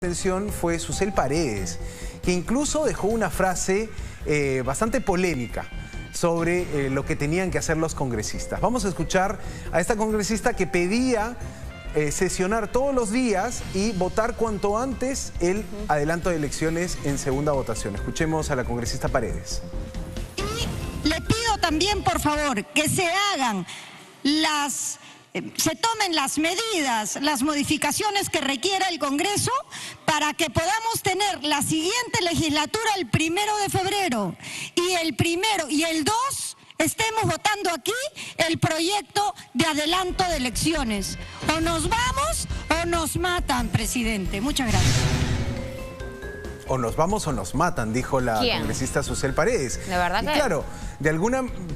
Atención fue Susel Paredes, que incluso dejó una frase bastante polémica sobre lo que tenían que hacer los congresistas. Vamos a escuchar a esta congresista que pedía sesionar todos los días y votar cuanto antes el adelanto de elecciones en segunda votación. Escuchemos a la congresista Paredes. Y le pido también, por favor, que se tomen las medidas, las modificaciones que requiera el Congreso para que podamos tener la siguiente legislatura el 1 de febrero y el 1 y el 2 estemos votando aquí el proyecto de adelanto de elecciones. O nos vamos o nos matan, presidente. Muchas gracias. O nos vamos o nos matan, dijo la congresista Susel Paredes. ¿De verdad que? Y claro,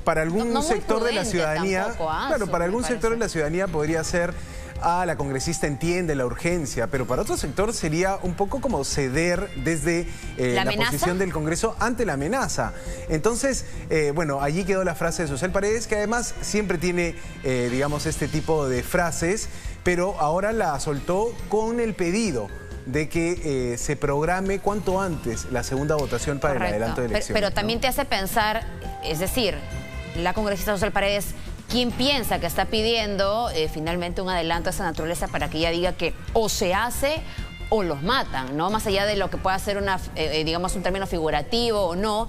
para algún sector de la ciudadanía, tampoco, para algún sector de la ciudadanía podría ser, la congresista entiende la urgencia, pero para otro sector sería un poco como ceder desde la posición del Congreso ante la amenaza. Entonces, bueno, allí quedó la frase de Susel Paredes, que además siempre tiene, digamos, este tipo de frases, pero ahora la soltó con el pedido de que se programe cuanto antes la segunda votación para el adelanto de elecciones. Pero también te hace pensar, es decir, la congresista Susel Paredes, ¿quién piensa que está pidiendo finalmente un adelanto de esa naturaleza para que ella diga que o se hace o los matan, ¿no? Más allá de lo que pueda ser digamos, un término figurativo o no.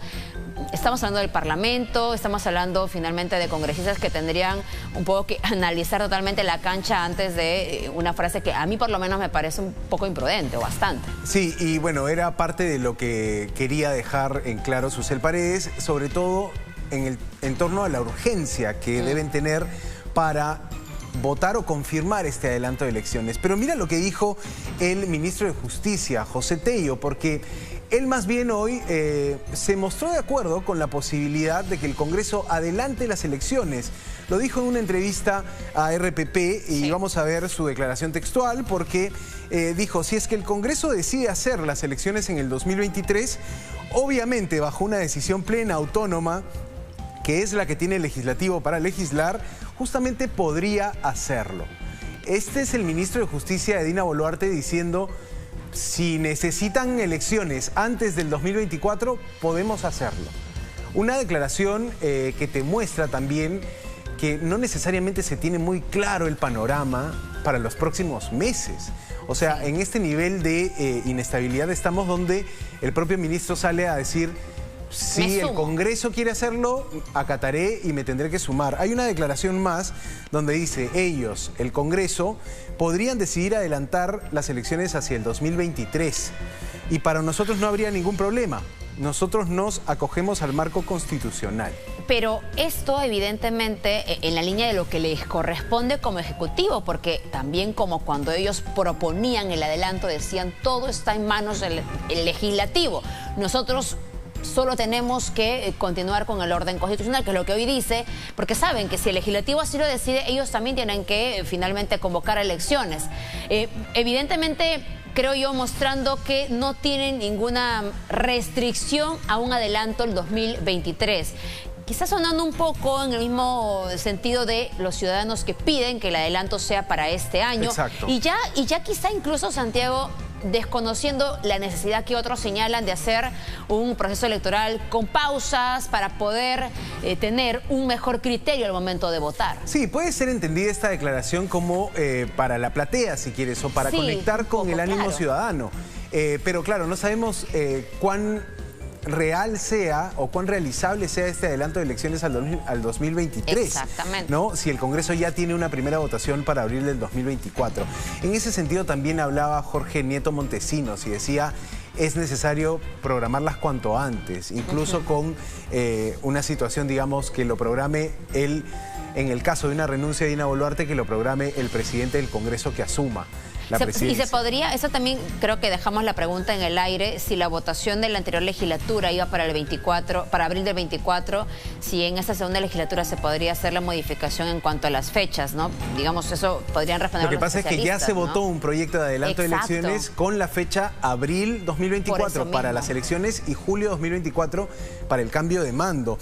Estamos hablando del Parlamento, estamos hablando finalmente de congresistas que tendrían un poco que analizar totalmente la cancha antes de una frase que a mí por lo menos me parece un poco imprudente o bastante. Sí, y bueno, era parte de lo que quería dejar en claro Susel Paredes, sobre todo en torno a la urgencia que deben tener para votar o confirmar este adelanto de elecciones. Pero mira lo que dijo el ministro de Justicia, José Tello, porque él más bien hoy se mostró de acuerdo con la posibilidad de que el Congreso adelante las elecciones. Lo dijo en una entrevista a RPP y vamos a ver su declaración textual porque dijo, si es que el Congreso decide hacer las elecciones en el 2023, obviamente bajo una decisión plena, autónoma, que es la que tiene el legislativo para legislar, justamente podría hacerlo. Este es el ministro de Justicia, Dina Boluarte, diciendo, si necesitan elecciones antes del 2024, podemos hacerlo. Una declaración que te muestra también que no necesariamente se tiene muy claro el panorama para los próximos meses. O sea, en este nivel de inestabilidad estamos donde el propio ministro sale a decir, si el Congreso quiere hacerlo, acataré y me tendré que sumar. Hay una declaración más donde dice, ellos, el Congreso, podrían decidir adelantar las elecciones hacia el 2023. Y para nosotros no habría ningún problema. Nosotros nos acogemos al marco constitucional. Pero esto evidentemente en la línea de lo que les corresponde como Ejecutivo, porque también como cuando ellos proponían el adelanto decían, todo está en manos del Legislativo. Nosotros solo tenemos que continuar con el orden constitucional, que es lo que hoy dice, porque saben que si el legislativo así lo decide, ellos también tienen que finalmente convocar elecciones. Evidentemente, creo yo, mostrando que no tienen ninguna restricción a un adelanto el 2023. Quizás sonando un poco en el mismo sentido de los ciudadanos que piden que el adelanto sea para este año. Exacto. Y ya quizá incluso, Santiago, desconociendo la necesidad que otros señalan de hacer un proceso electoral con pausas para poder tener un mejor criterio al momento de votar. Sí, puede ser entendida esta declaración como para la platea, si quieres, o para conectar con el ánimo ciudadano. Pero claro, no sabemos cuán real sea o cuán realizable sea este adelanto de elecciones al 2023. Exactamente. ¿No? Si el Congreso ya tiene una primera votación para abril del 2024. En ese sentido también hablaba Jorge Nieto Montesinos y decía, es necesario programarlas cuanto antes, incluso con una situación, digamos, que lo programe él, en el caso de una renuncia de Dina Boluarte, que lo programe el presidente del Congreso que asuma la presidencia. Y se podría, eso también creo que dejamos la pregunta en el aire, si la votación de la anterior legislatura iba para el 24, para abril del 24, si en esta segunda legislatura se podría hacer la modificación en cuanto a las fechas, ¿no? Digamos, eso podrían responder. Lo que pasa es que ya se votó un proyecto de adelanto de elecciones con la fecha abril 2024 para las elecciones y julio 2024 para el cambio de mando.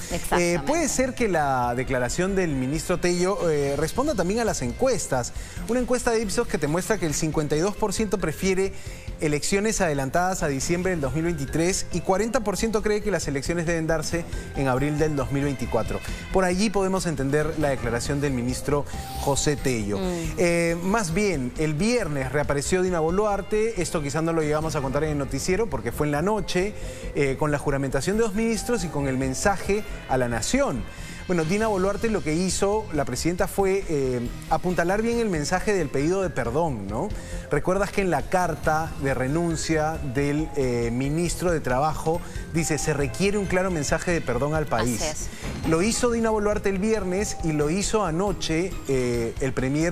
Puede ser que la declaración del ministro Tello responda también a las encuestas. Una encuesta de Ipsos que te muestra que el 50% 52% prefiere elecciones adelantadas a diciembre del 2023 y 40% cree que las elecciones deben darse en abril del 2024. Por allí podemos entender la declaración del ministro José Tello. Más bien, el viernes reapareció Dina Boluarte. Esto quizás no lo llegamos a contar en el noticiero porque fue en la noche, con la juramentación de 2 ministros y con el mensaje a la nación. Bueno, Dina Boluarte lo que hizo, la presidenta, fue apuntalar bien el mensaje del pedido de perdón, ¿no? Recuerdas que en la carta de renuncia del ministro de Trabajo dice: se requiere un claro mensaje de perdón al país. Así es. Lo hizo Dina Boluarte el viernes y lo hizo anoche el premier